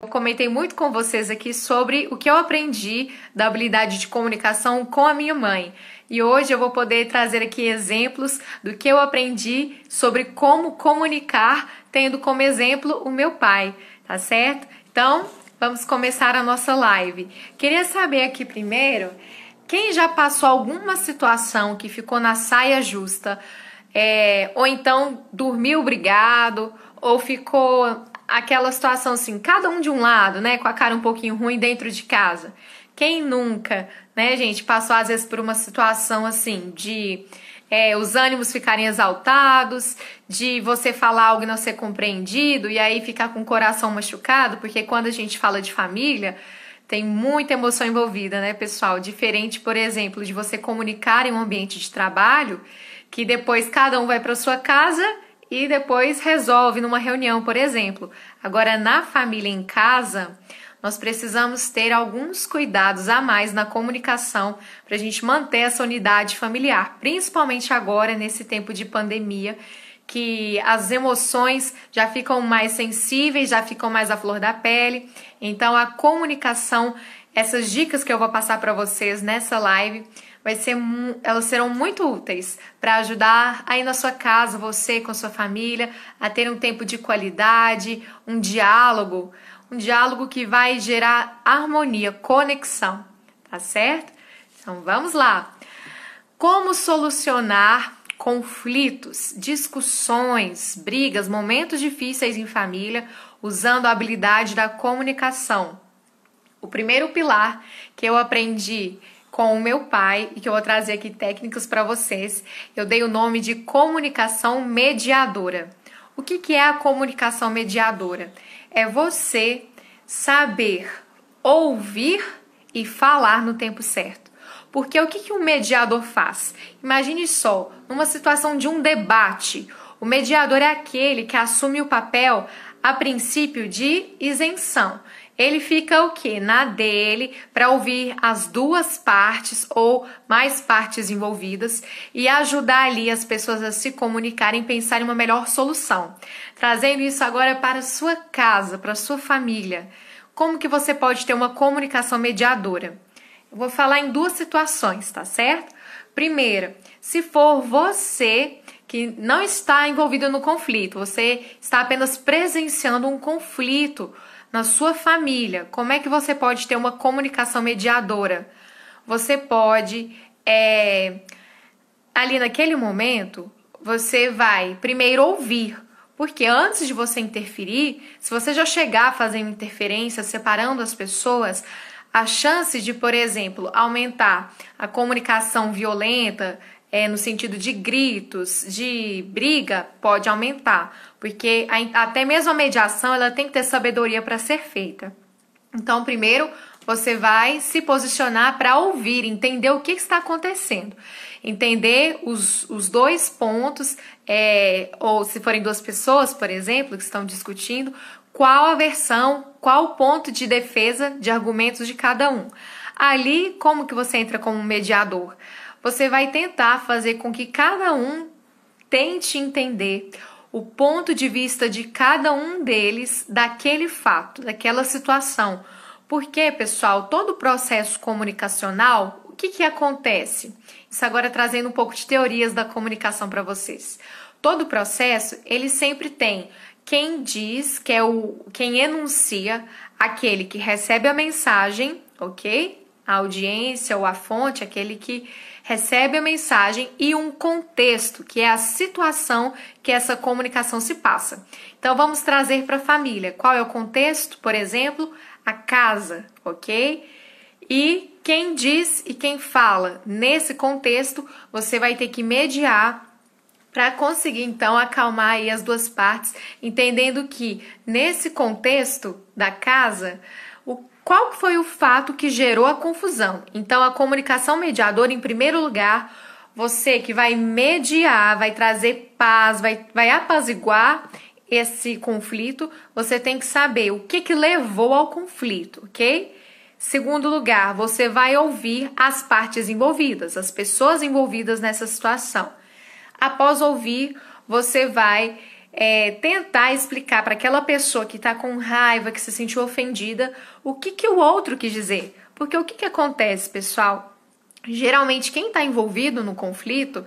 Eu comentei muito com vocês aqui sobre o que eu aprendi da habilidade de comunicação com a minha mãe. E hoje eu vou poder trazer aqui exemplos do que eu aprendi sobre como comunicar, tendo como exemplo o meu pai, tá certo? Então, vamos começar a nossa live. Queria saber aqui primeiro, quem já passou alguma situação que ficou na saia justa, ou então dormiu brigado, ou ficou aquela situação assim, cada um de um lado, né, com a cara um pouquinho ruim dentro de casa. Quem nunca, né, gente, passou às vezes por uma situação assim, de os ânimos ficarem exaltados, de você falar algo e não ser compreendido, e aí ficar com o coração machucado, porque quando a gente fala de família, tem muita emoção envolvida, né, pessoal? Diferente, por exemplo, de você comunicar em um ambiente de trabalho, que depois cada um vai para sua casa e depois resolve numa reunião, por exemplo. Agora, na família em casa, nós precisamos ter alguns cuidados a mais na comunicação para a gente manter essa unidade familiar, principalmente agora, nesse tempo de pandemia, que as emoções já ficam mais sensíveis, já ficam mais à flor da pele. Então, a comunicação, essas dicas que eu vou passar para vocês nessa live, elas serão muito úteis para ajudar aí na sua casa, você com sua família, a ter um tempo de qualidade, um diálogo que vai gerar harmonia, conexão, tá certo? Então vamos lá. Como solucionar conflitos, discussões, brigas, momentos difíceis em família usando a habilidade da comunicação? O primeiro pilar que eu aprendi com o meu pai e que eu vou trazer aqui técnicas para vocês, eu dei o nome de comunicação mediadora. O que é a comunicação mediadora? É você saber ouvir e falar no tempo certo. Porque o que um mediador faz? Imagine só, numa situação de um debate, o mediador é aquele que assume o papel, a princípio, de isenção. Ele fica o quê? Na dele, para ouvir as duas partes ou mais partes envolvidas e ajudar ali as pessoas a se comunicarem e pensar em uma melhor solução. Trazendo isso agora para a sua casa, para a sua família. Como que você pode ter uma comunicação mediadora? Eu vou falar em duas situações, tá certo? Primeira, se for você que não está envolvido no conflito, você está apenas presenciando um conflito na sua família, como é que você pode ter uma comunicação mediadora? Você pode, ali naquele momento, você vai primeiro ouvir, porque antes de você interferir, se você já chegar fazendo interferência, separando as pessoas, a chance de, por exemplo, aumentar a comunicação violenta, no sentido de gritos, de briga, pode aumentar, porque até mesmo a mediação ela tem que ter sabedoria para ser feita. Então, primeiro, você vai se posicionar para ouvir, entender o que está acontecendo, entender os dois pontos, ou se forem duas pessoas, por exemplo, que estão discutindo, qual a versão, qual o ponto de defesa de argumentos de cada um. Ali, como que você entra como mediador? Você vai tentar fazer com que cada um tente entender o ponto de vista de cada um deles daquele fato, daquela situação. Porque, pessoal, todo o processo comunicacional, o que acontece? Isso agora trazendo um pouco de teorias da comunicação para vocês. Todo o processo, ele sempre tem quem diz, que é quem enuncia, aquele que recebe a mensagem, ok? A audiência ou a fonte, aquele que recebe a mensagem, e um contexto, que é a situação que essa comunicação se passa. Então, vamos trazer para a família. Qual é o contexto? Por exemplo, a casa, ok? E quem diz e quem fala. Nesse contexto, você vai ter que mediar para conseguir, então, acalmar aí as duas partes, entendendo que, nesse contexto da casa, qual foi o fato que gerou a confusão? Então, a comunicação mediadora, em primeiro lugar, você que vai mediar, vai trazer paz, vai apaziguar esse conflito, você tem que saber o que levou ao conflito, ok? Segundo lugar, você vai ouvir as partes envolvidas, as pessoas envolvidas nessa situação. Após ouvir, você vai tentar explicar para aquela pessoa que está com raiva, que se sentiu ofendida, o que o outro quis dizer. Porque o que acontece, pessoal? Geralmente quem está envolvido no conflito,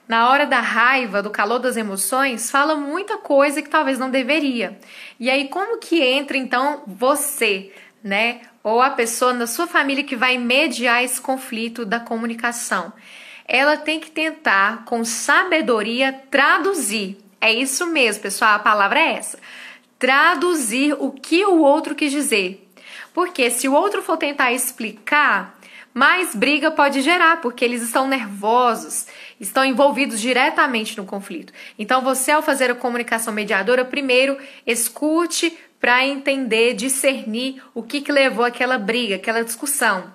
na hora da raiva, do calor das emoções, fala muita coisa que talvez não deveria. E aí como que entra então você, né? Ou a pessoa na sua família que vai mediar esse conflito da comunicação? Ela tem que tentar, com sabedoria, traduzir. É isso mesmo, pessoal, a palavra é essa. Traduzir o que o outro quis dizer. Porque se o outro for tentar explicar, mais briga pode gerar, porque eles estão nervosos, estão envolvidos diretamente no conflito. Então, você, ao fazer a comunicação mediadora, primeiro, escute para entender, discernir o que levou àquela briga, aquela discussão.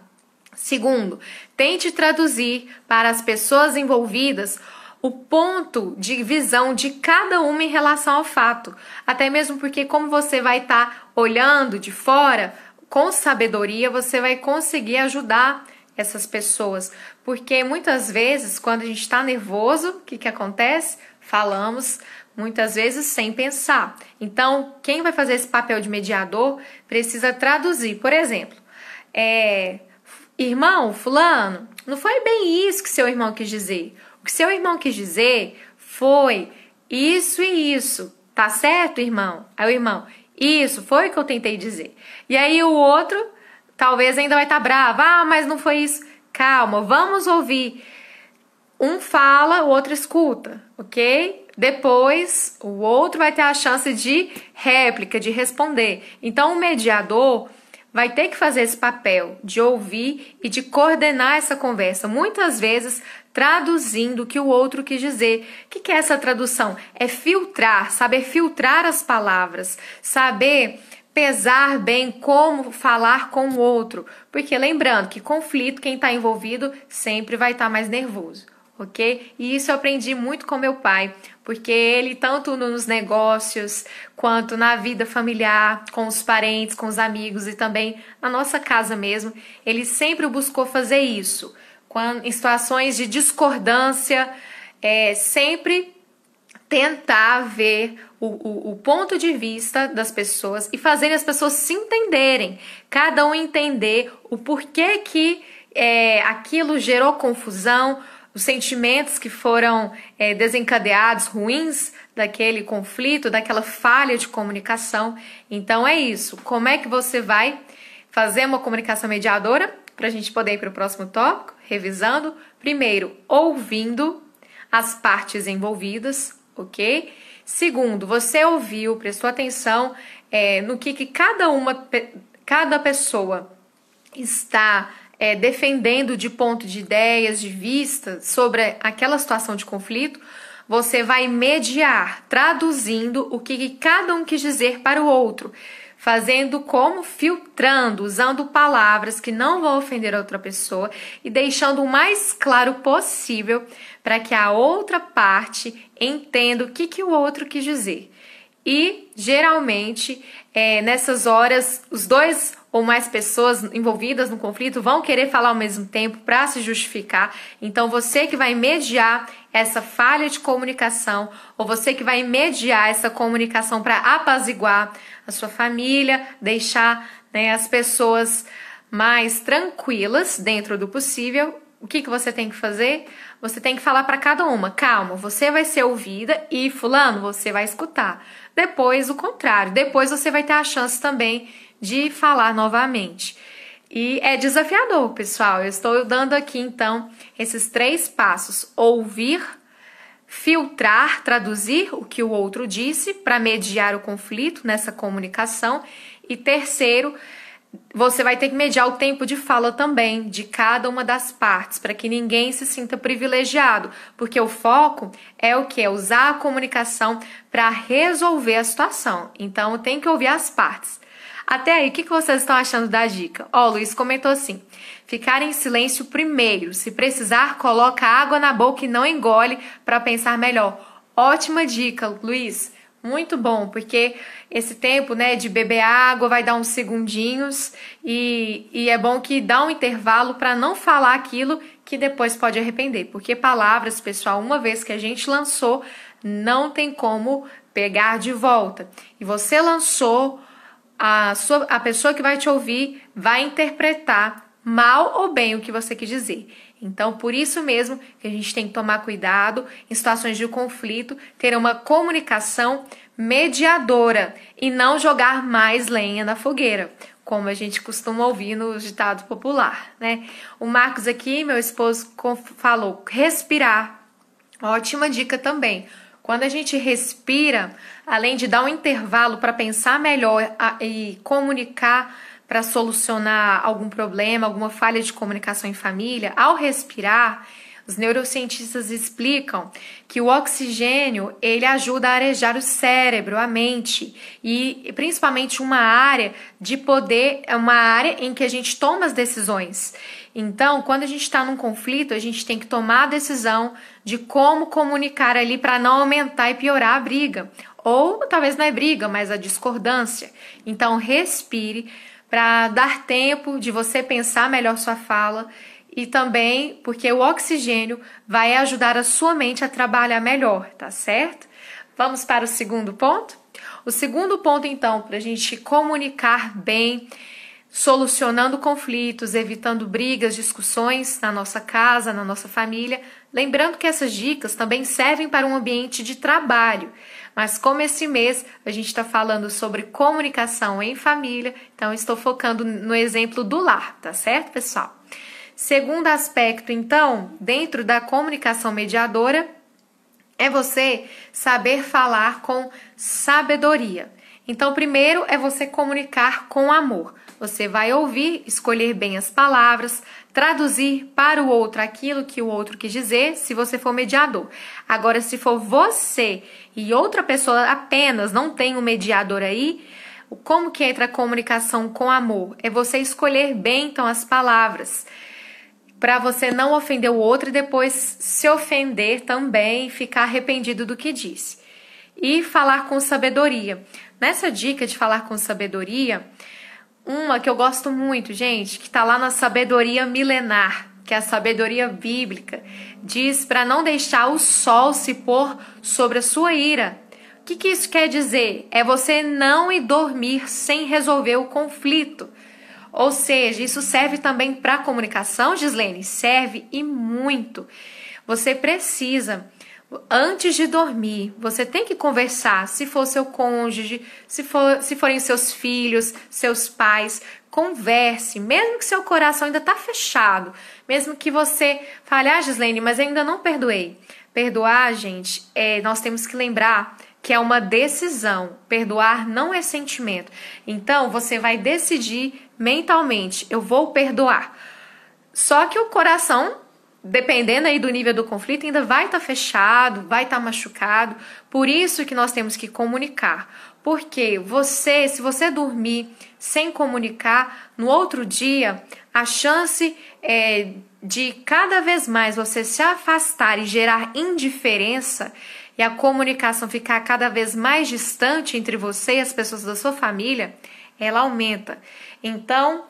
Segundo, tente traduzir para as pessoas envolvidas o ponto de visão de cada uma em relação ao fato. Até mesmo porque, como você vai estar olhando de fora, com sabedoria, você vai conseguir ajudar essas pessoas. Porque muitas vezes, quando a gente está nervoso, o que acontece? Falamos muitas vezes sem pensar. Então, quem vai fazer esse papel de mediador precisa traduzir. Por exemplo, irmão, fulano, não foi bem isso que seu irmão quis dizer. O que seu irmão quis dizer foi isso e isso. Tá certo, irmão? Aí o irmão, isso foi o que eu tentei dizer. E aí o outro talvez ainda vai estar bravo. Mas não foi isso. Calma, vamos ouvir. Um fala, o outro escuta, ok? Depois, o outro vai ter a chance de réplica, de responder. Então, o mediador vai ter que fazer esse papel de ouvir e de coordenar essa conversa, muitas vezes traduzindo o que o outro quis dizer. O que é essa tradução? É filtrar, saber filtrar as palavras, saber pesar bem como falar com o outro. Porque lembrando que conflito, quem está envolvido sempre vai estar mais nervoso. Ok? E isso eu aprendi muito com meu pai, porque ele, tanto nos negócios, quanto na vida familiar, com os parentes, com os amigos e também na nossa casa mesmo, ele sempre buscou fazer isso. Em situações de discordância, sempre tentar ver o ponto de vista das pessoas e fazer as pessoas se entenderem, cada um entender o porquê que aquilo gerou confusão, os sentimentos que foram desencadeados, ruins, daquele conflito, daquela falha de comunicação. Então é isso. Como é que você vai fazer uma comunicação mediadora? Para a gente poder ir para o próximo tópico, revisando. Primeiro, ouvindo as partes envolvidas, ok? Segundo, você ouviu, prestou atenção no que cada pessoa está defendendo de ponto de ideias, de vista sobre aquela situação de conflito. Você vai mediar, traduzindo o que cada um quis dizer para o outro, fazendo como filtrando, usando palavras que não vão ofender a outra pessoa e deixando o mais claro possível para que a outra parte entenda o que o outro quis dizer. E, geralmente, nessas horas, os dois ou mais pessoas envolvidas no conflito vão querer falar ao mesmo tempo para se justificar. Então, você que vai mediar essa falha de comunicação, ou você que vai mediar essa comunicação para apaziguar a sua família, deixar as pessoas mais tranquilas dentro do possível, o que você tem que fazer? Você tem que falar para cada uma: calma, você vai ser ouvida e fulano, você vai escutar. Depois, o contrário. Depois você vai ter a chance também de falar novamente. E é desafiador, pessoal. Eu estou dando aqui, então, esses 3 passos. Ouvir, filtrar, traduzir o que o outro disse para mediar o conflito nessa comunicação. E terceiro, você vai ter que mediar o tempo de fala também de cada uma das partes, para que ninguém se sinta privilegiado, porque o foco é o quê? É usar a comunicação para resolver a situação. Então, tem que ouvir as partes. Até aí, o que vocês estão achando da dica? O Luiz comentou assim: ficar em silêncio primeiro, se precisar, coloca água na boca e não engole para pensar melhor. Ótima dica, Luiz. Muito bom, porque esse tempo, de beber água vai dar uns segundinhos e é bom que dá um intervalo para não falar aquilo que depois pode arrepender. Porque palavras, pessoal, uma vez que a gente lançou, não tem como pegar de volta. E você lançou, a pessoa que vai te ouvir vai interpretar mal ou bem o que você quis dizer. Então, por isso mesmo que a gente tem que tomar cuidado em situações de conflito, ter uma comunicação mediadora e não jogar mais lenha na fogueira, como a gente costuma ouvir no ditado popular, né? O Marcos aqui, meu esposo, falou respirar. Ótima dica também. Quando a gente respira, além de dar um intervalo para pensar melhor e comunicar para solucionar algum problema, alguma falha de comunicação em família, ao respirar, os neurocientistas explicam que o oxigênio, ele ajuda a arejar o cérebro, a mente, e principalmente uma área de poder, é uma área em que a gente toma as decisões. Então, quando a gente está num conflito, a gente tem que tomar a decisão de como comunicar ali para não aumentar e piorar a briga. Ou talvez não é briga, mas a discordância. Então, respire para dar tempo de você pensar melhor sua fala e também porque o oxigênio vai ajudar a sua mente a trabalhar melhor, tá certo? Vamos para o segundo ponto? O segundo ponto, então, para a gente comunicar bem, solucionando conflitos, evitando brigas, discussões na nossa casa, na nossa família. Lembrando que essas dicas também servem para um ambiente de trabalho. Mas como esse mês a gente está falando sobre comunicação em família, então estou focando no exemplo do lar, tá certo, pessoal? Segundo aspecto, então, dentro da comunicação mediadora, é você saber falar com sabedoria. Então, primeiro é você comunicar com amor. Você vai ouvir, escolher bem as palavras, traduzir para o outro aquilo que o outro quis dizer, se você for mediador. Agora, se for você e outra pessoa apenas, não tem um mediador aí, como que entra a comunicação com amor? É você escolher bem, então, as palavras, para você não ofender o outro e depois se ofender também e ficar arrependido do que disse. E falar com sabedoria. Nessa dica de falar com sabedoria, uma que eu gosto muito, gente, que está lá na sabedoria milenar, que é a sabedoria bíblica, diz para não deixar o sol se pôr sobre a sua ira. O que isso quer dizer? É você não ir dormir sem resolver o conflito. Ou seja, isso serve também para a comunicação, Gislene? Serve e muito. Você precisa, antes de dormir, você tem que conversar, se for seu cônjuge, se forem seus filhos, seus pais, converse, mesmo que seu coração ainda está fechado, mesmo que você fale, Gislene, mas eu ainda não perdoei. Perdoar, gente, nós temos que lembrar que é uma decisão. Perdoar não é sentimento. Então, você vai decidir mentalmente, eu vou perdoar. Só que o coração, dependendo aí do nível do conflito, ainda vai estar fechado, vai estar machucado. Por isso que nós temos que comunicar. Porque se você dormir sem comunicar, no outro dia, a chance de cada vez mais você se afastar e gerar indiferença e a comunicação ficar cada vez mais distante entre você e as pessoas da sua família, ela aumenta. Então,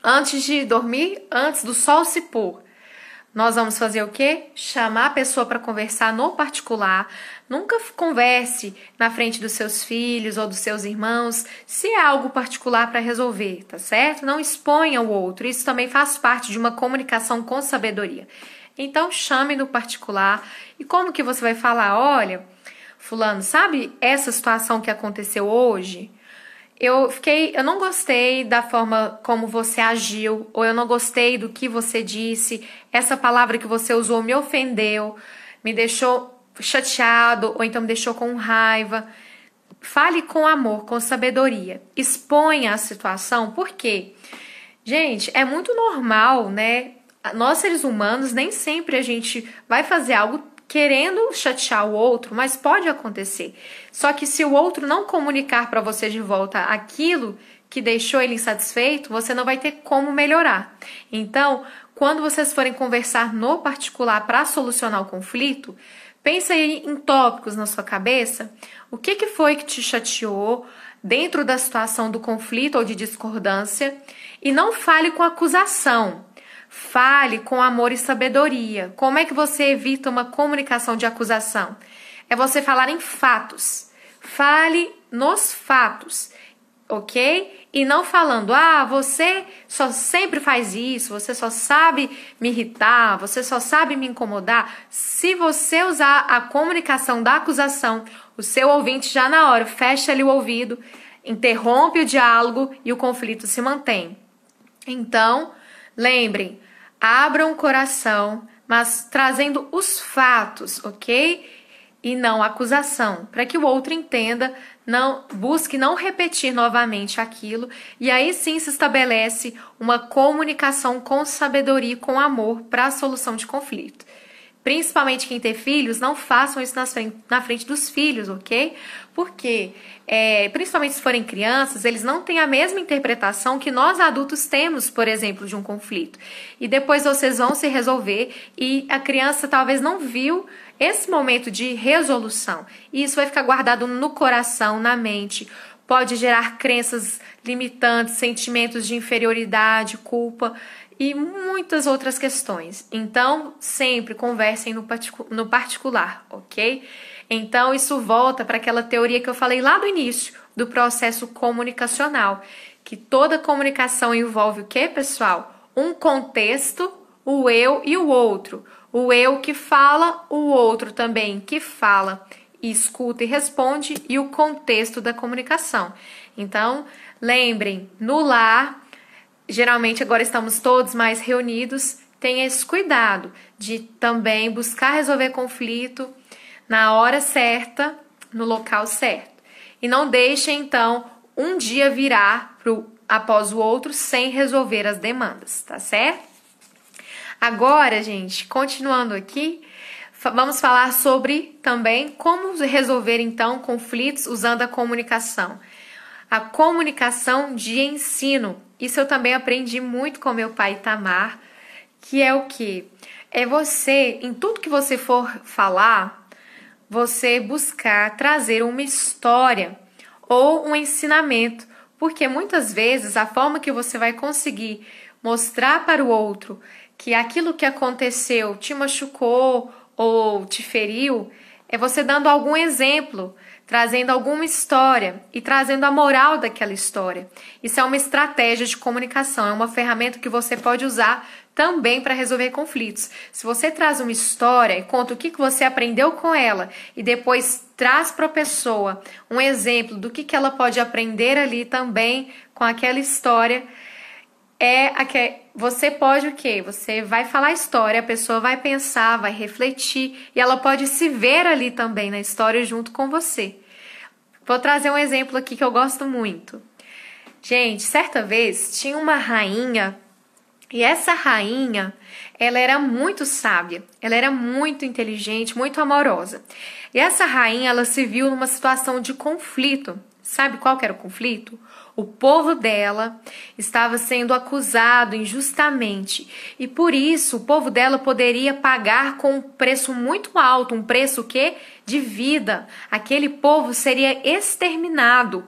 antes de dormir, antes do sol se pôr, nós vamos fazer o quê? Chamar a pessoa para conversar no particular. Nunca converse na frente dos seus filhos ou dos seus irmãos, se é algo particular para resolver, tá certo? Não exponha o outro. Isso também faz parte de uma comunicação com sabedoria. Então, chame no particular. E como que você vai falar? Olha, fulano, sabe essa situação que aconteceu hoje? Eu não gostei da forma como você agiu, ou eu não gostei do que você disse, essa palavra que você usou me ofendeu, me deixou chateado, ou então me deixou com raiva. Fale com amor, com sabedoria. Exponha a situação, por quê? Gente, é muito normal, né? Nós, seres humanos, nem sempre a gente vai fazer algo querendo chatear o outro, mas pode acontecer. Só que se o outro não comunicar para você de volta aquilo que deixou ele insatisfeito, você não vai ter como melhorar. Então, quando vocês forem conversar no particular para solucionar o conflito, pense aí em tópicos na sua cabeça. O que foi que te chateou dentro da situação do conflito ou de discordância? E não fale com acusação. Fale com amor e sabedoria. Como é que você evita uma comunicação de acusação? É você falar em fatos. Fale nos fatos, ok? E não falando, você só sempre faz isso, você só sabe me irritar, você só sabe me incomodar. Se você usar a comunicação da acusação, o seu ouvinte já na hora fecha ali o ouvido, interrompe o diálogo e o conflito se mantém. Então, lembrem, abram o coração, mas trazendo os fatos, ok? E não a acusação, para que o outro entenda, busque não repetir novamente aquilo, e aí sim se estabelece uma comunicação com sabedoria e com amor para a solução de conflito. Principalmente quem tem filhos, não façam isso na frente dos filhos, ok? Porque, principalmente se forem crianças, eles não têm a mesma interpretação que nós adultos temos, por exemplo, de um conflito. E depois vocês vão se resolver e a criança talvez não viu esse momento de resolução. E isso vai ficar guardado no coração, na mente. Pode gerar crenças limitantes, sentimentos de inferioridade, culpa e muitas outras questões. Então, sempre conversem no particular, ok? Então, isso volta para aquela teoria que eu falei lá do início, do processo comunicacional, que toda comunicação envolve o quê, pessoal? Um contexto, o eu e o outro. O eu que fala, o outro também que fala, escuta e responde, e o contexto da comunicação. Então, lembrem, no lar, geralmente agora estamos todos mais reunidos, tenha esse cuidado de também buscar resolver conflito na hora certa, no local certo. E não deixe, então, um dia virar após o outro sem resolver as demandas, tá certo? Agora, gente, continuando aqui, vamos falar sobre também como resolver, então, conflitos usando a comunicação. A comunicação de ensino. Isso eu também aprendi muito com meu pai Itamar, que é o quê? É você, em tudo que você for falar, você buscar trazer uma história ou um ensinamento, porque muitas vezes a forma que você vai conseguir mostrar para o outro que aquilo que aconteceu te machucou ou te feriu, é você dando algum exemplo, trazendo alguma história e trazendo a moral daquela história. Isso é uma estratégia de comunicação, é uma ferramenta que você pode usar também para resolver conflitos. Se você traz uma história e conta o que você aprendeu com ela e depois traz para a pessoa um exemplo do que ela pode aprender ali também com aquela história, você pode o quê? Você vai falar a história, a pessoa vai pensar, vai refletir e ela pode se ver ali também na história junto com você. Vou trazer um exemplo aqui que eu gosto muito. Gente, certa vez tinha uma rainha e essa rainha, ela era muito sábia, ela era muito inteligente, muito amorosa. E essa rainha, ela se viu numa situação de conflito. Sabe qual que era o conflito? O povo dela estava sendo acusado injustamente e por isso o povo dela poderia pagar com um preço muito alto, um preço que de vida. Aquele povo seria exterminado.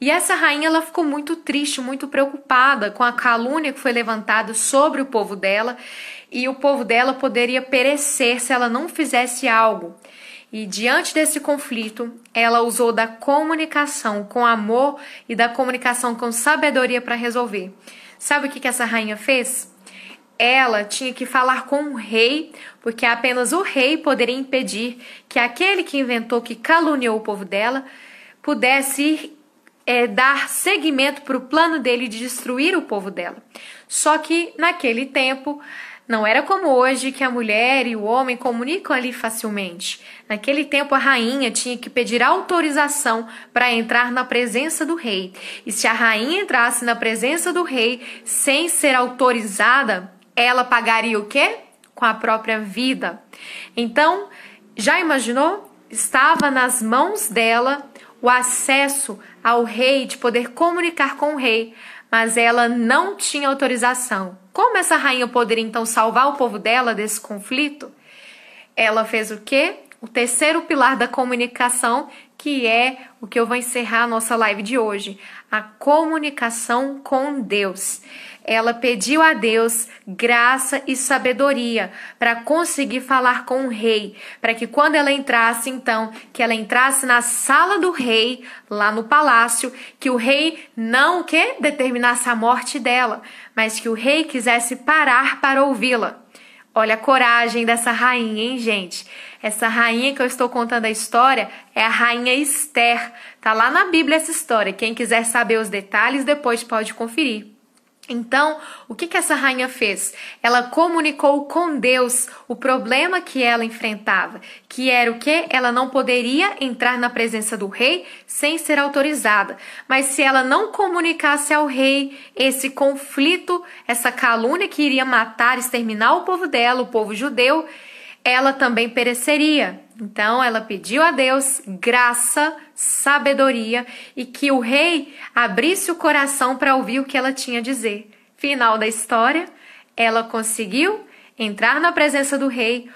E essa rainha ela ficou muito triste, muito preocupada com a calúnia que foi levantada sobre o povo dela e o povo dela poderia perecer se ela não fizesse algo. E diante desse conflito, ela usou da comunicação com amor e da comunicação com sabedoria para resolver. Sabe o que essa rainha fez? Ela tinha que falar com o rei, porque apenas o rei poderia impedir que aquele que inventou, que caluniou o povo dela, pudesse dar seguimento para o plano dele de destruir o povo dela. Só que naquele tempo não era como hoje que a mulher e o homem comunicam ali facilmente. Naquele tempo a rainha tinha que pedir autorização para entrar na presença do rei. E se a rainha entrasse na presença do rei sem ser autorizada, ela pagaria o quê? Com a própria vida. Então, já imaginou? Estava nas mãos dela o acesso ao rei, de poder comunicar com o rei, mas ela não tinha autorização. Como essa rainha poderia então salvar o povo dela desse conflito? Ela fez o quê? O terceiro pilar da comunicação, que é o que eu vou encerrar a nossa live de hoje, a comunicação com Deus. ela pediu a Deus graça e sabedoria para conseguir falar com o rei, para que quando ela entrasse, então, que ela entrasse na sala do rei, lá no palácio, que o rei não determinasse a morte dela, mas que o rei quisesse parar para ouvi-la. Olha a coragem dessa rainha, hein, gente? Essa rainha que eu estou contando a história é a rainha Esther. Tá lá na Bíblia essa história. Quem quiser saber os detalhes, depois pode conferir. Então, o que essa rainha fez? Ela comunicou com Deus o problema que ela enfrentava, que era o quê? Ela não poderia entrar na presença do rei sem ser autorizada. Mas se ela não comunicasse ao rei esse conflito, essa calúnia que iria matar, exterminar o povo dela, o povo judeu, ela também pereceria. Então, ela pediu a Deus graça, sabedoria e que o rei abrisse o coração para ouvir o que ela tinha a dizer. Final da história, ela conseguiu entrar na presença do rei.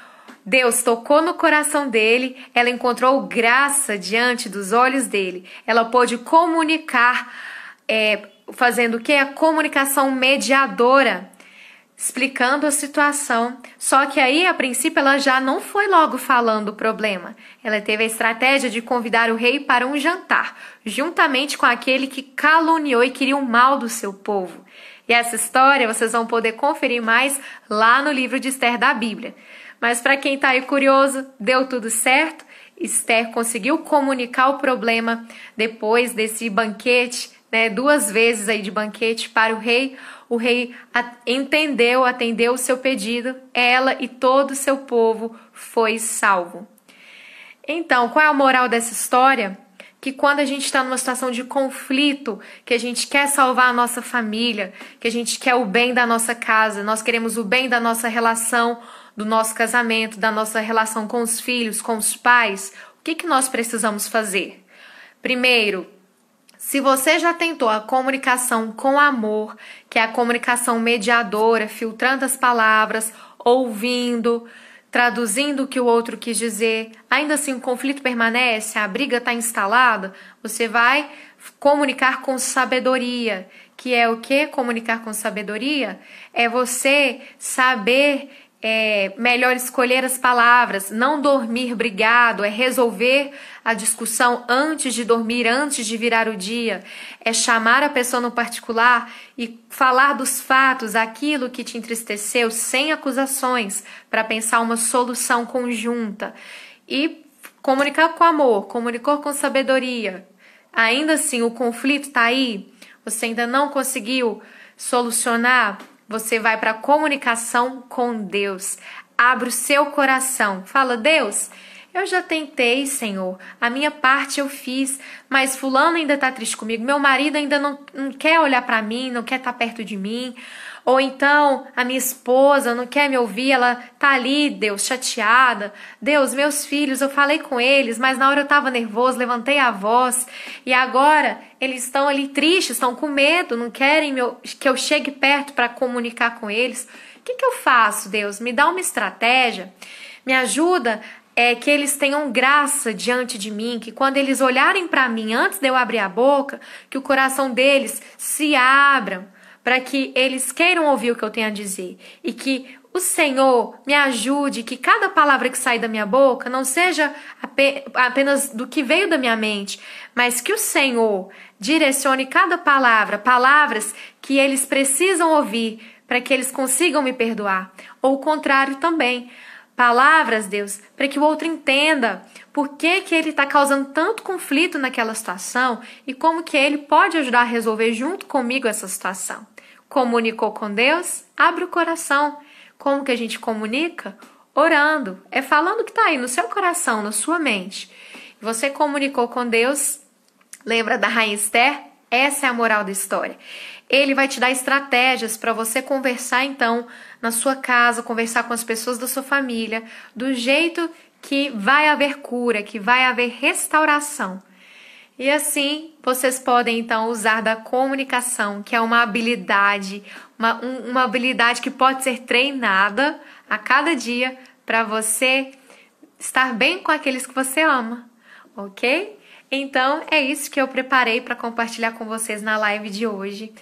Deus tocou no coração dele, ela encontrou graça diante dos olhos dele. Ela pôde comunicar, fazendo o que? A comunicação mediadora, explicando a situação. Só que aí, a princípio, ela já não foi logo falando o problema. Ela teve a estratégia de convidar o rei para um jantar, juntamente com aquele que caluniou e queria o mal do seu povo. E essa história vocês vão poder conferir mais lá no livro de Esther da Bíblia. Mas para quem está aí curioso, deu tudo certo. Esther conseguiu comunicar o problema depois desse banquete, 2 vezes aí de banquete para o rei. O rei entendeu, atendeu o seu pedido, ela e todo o seu povo foi salvo. Então, qual é a moral dessa história? Que quando a gente está numa situação de conflito, que a gente quer salvar a nossa família, que a gente quer o bem da nossa casa, nós queremos o bem da nossa relação, do nosso casamento, da nossa relação com os filhos, com os pais, o que nós precisamos fazer? Primeiro, se você já tentou a comunicação com amor, que é a comunicação mediadora, filtrando as palavras, ouvindo, traduzindo o que o outro quis dizer, ainda assim o conflito permanece, a briga está instalada, você vai comunicar com sabedoria, que é o que? Comunicar com sabedoria é você saber melhor escolher as palavras, não dormir brigado, é resolver a discussão antes de dormir, antes de virar o dia, é chamar a pessoa no particular e falar dos fatos, aquilo que te entristeceu, sem acusações, para pensar uma solução conjunta e comunicar com amor, comunicar com sabedoria. Ainda assim, o conflito está aí, você ainda não conseguiu solucionar, você vai para a comunicação com Deus. Abre o seu coração. Fala, Deus, eu já tentei, Senhor. A minha parte eu fiz, mas fulano ainda está triste comigo. Meu marido ainda não quer olhar para mim, não quer estar perto de mim. Ou então, a minha esposa não quer me ouvir, ela tá ali, Deus, chateada. Deus, meus filhos, eu falei com eles, mas na hora eu estava nervoso, levantei a voz. E agora eles estão ali tristes, estão com medo, não querem que eu chegue perto para comunicar com eles. O que eu faço, Deus? Me dá uma estratégia, me ajuda que eles tenham graça diante de mim, que quando eles olharem para mim antes de eu abrir a boca, que o coração deles se abra, para que eles queiram ouvir o que eu tenho a dizer e que o Senhor me ajude, que cada palavra que sai da minha boca não seja apenas do que veio da minha mente, mas que o Senhor direcione cada palavra, palavras que eles precisam ouvir para que eles consigam me perdoar, ou o contrário também. Palavras, Deus, para que o outro entenda por que ele está causando tanto conflito naquela situação e como que ele pode ajudar a resolver junto comigo essa situação. Comunicou com Deus? Abre o coração. Como que a gente comunica? Orando. É falando o que está aí no seu coração, na sua mente. Você comunicou com Deus? Lembra da rainha Esther? Essa é a moral da história. Ele vai te dar estratégias para você conversar, então, na sua casa, conversar com as pessoas da sua família, do jeito que vai haver cura, que vai haver restauração. E assim, vocês podem, então, usar da comunicação, que é uma habilidade, uma habilidade que pode ser treinada a cada dia para você estar bem com aqueles que você ama, ok? Então, é isso que eu preparei para compartilhar com vocês na live de hoje.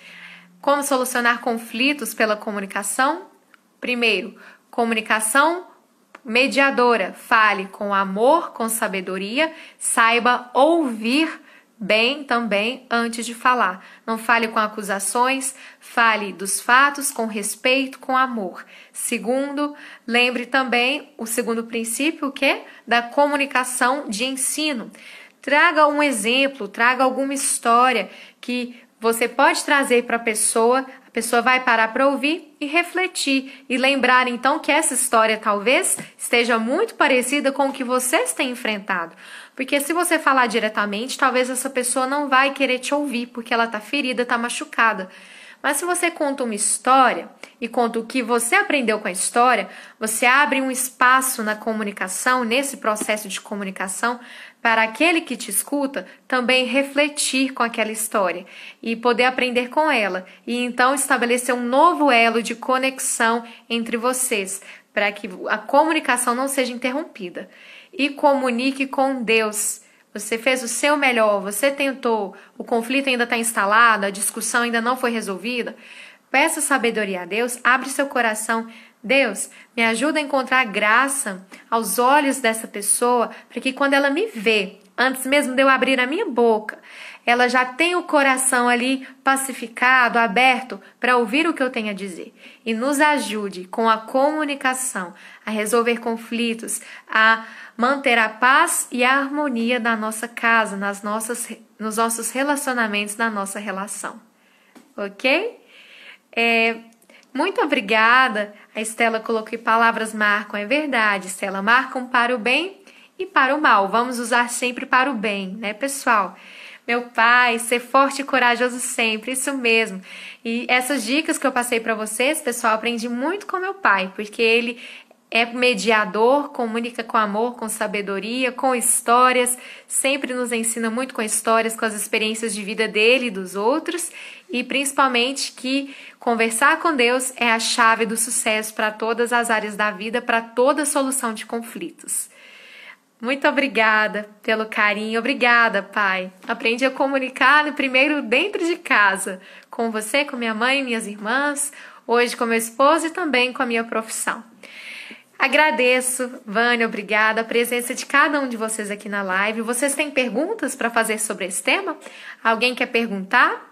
Como solucionar conflitos pela comunicação? Primeiro, comunicação mediadora. Fale com amor, com sabedoria, saiba ouvir bem também antes de falar. Não fale com acusações, fale dos fatos com respeito, com amor. Segundo, lembre também o segundo princípio, o quê? Da comunicação de ensino. Traga um exemplo, traga alguma história que você pode trazer para a pessoa vai parar para ouvir e refletir e lembrar então que essa história talvez esteja muito parecida com o que vocês têm enfrentado. Porque se você falar diretamente, talvez essa pessoa não vai querer te ouvir, porque ela está ferida, está machucada. Mas se você conta uma história e conta o que você aprendeu com a história, você abre um espaço na comunicação, nesse processo de comunicação, para aquele que te escuta também refletir com aquela história e poder aprender com ela. E então estabelecer um novo elo de conexão entre vocês, para que a comunicação não seja interrompida. E comunique com Deus. Você fez o seu melhor, você tentou, o conflito ainda está instalado, a discussão ainda não foi resolvida. Peça sabedoria a Deus, abre seu coração. Deus, me ajuda a encontrar graça aos olhos dessa pessoa, para que quando ela me vê, antes mesmo de eu abrir a minha boca, ela já tem o coração ali pacificado, aberto, para ouvir o que eu tenho a dizer. E nos ajude com a comunicação, a resolver conflitos, a manter a paz e a harmonia na nossa casa, nos nossos relacionamentos, na nossa relação. Ok? Muito obrigada. A Estela colocou que palavras marcam. É verdade, Estela. Marcam para o bem e para o mal. Vamos usar sempre para o bem, né, pessoal? Meu pai, ser forte e corajoso sempre, isso mesmo. E essas dicas que eu passei para vocês, pessoal, aprendi muito com meu pai, porque ele é mediador, comunica com amor, com sabedoria, com histórias, sempre nos ensina muito com histórias, com as experiências de vida dele e dos outros, e principalmente que conversar com Deus é a chave do sucesso para todas as áreas da vida, para toda solução de conflitos. Muito obrigada pelo carinho, obrigada, pai. Aprendi a comunicar primeiro dentro de casa, com você, com minha mãe, minhas irmãs, hoje com meu esposo e também com a minha profissão. Agradeço, Vânia, obrigada, a presença de cada um de vocês aqui na live. Vocês têm perguntas para fazer sobre esse tema? Alguém quer perguntar?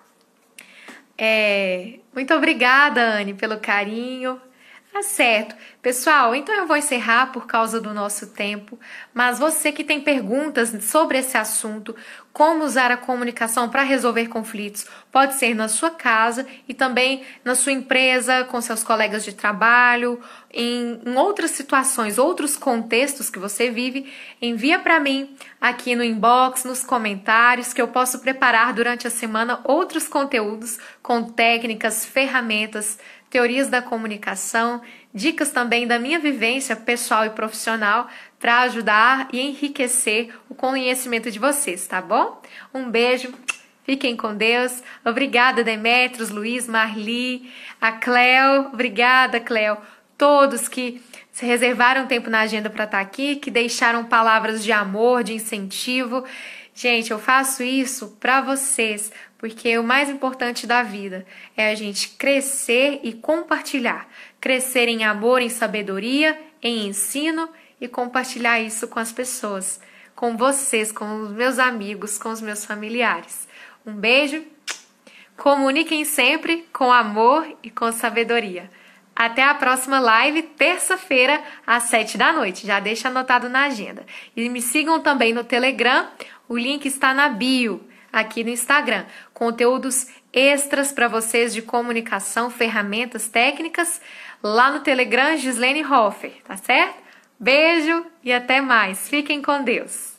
Muito obrigada, Anne, pelo carinho. Tá certo. Pessoal, então eu vou encerrar por causa do nosso tempo, mas você que tem perguntas sobre esse assunto, como usar a comunicação para resolver conflitos, pode ser na sua casa e também na sua empresa, com seus colegas de trabalho, em outras situações, outros contextos que você vive, envia para mim aqui no inbox, nos comentários, que eu posso preparar durante a semana outros conteúdos com técnicas, ferramentas, teorias da comunicação, dicas também da minha vivência pessoal e profissional para ajudar e enriquecer o conhecimento de vocês, tá bom? Um beijo, fiquem com Deus. Obrigada, Demetrios, Luiz, Marli, a Cleo, obrigada, Cleo. Todos que se reservaram tempo na agenda para estar aqui, que deixaram palavras de amor, de incentivo. Gente, eu faço isso para vocês, porque o mais importante da vida é a gente crescer e compartilhar. Crescer em amor, em sabedoria, em ensino e compartilhar isso com as pessoas, com vocês, com os meus amigos, com os meus familiares. Um beijo, comuniquem sempre com amor e com sabedoria. Até a próxima live, terça-feira, às 7 da noite. Já deixa anotado na agenda. E me sigam também no Telegram. O link está na bio, aqui no Instagram. Conteúdos extras para vocês de comunicação, ferramentas técnicas. Lá no Telegram, Gislene Hoffer, tá certo? Beijo e até mais. Fiquem com Deus.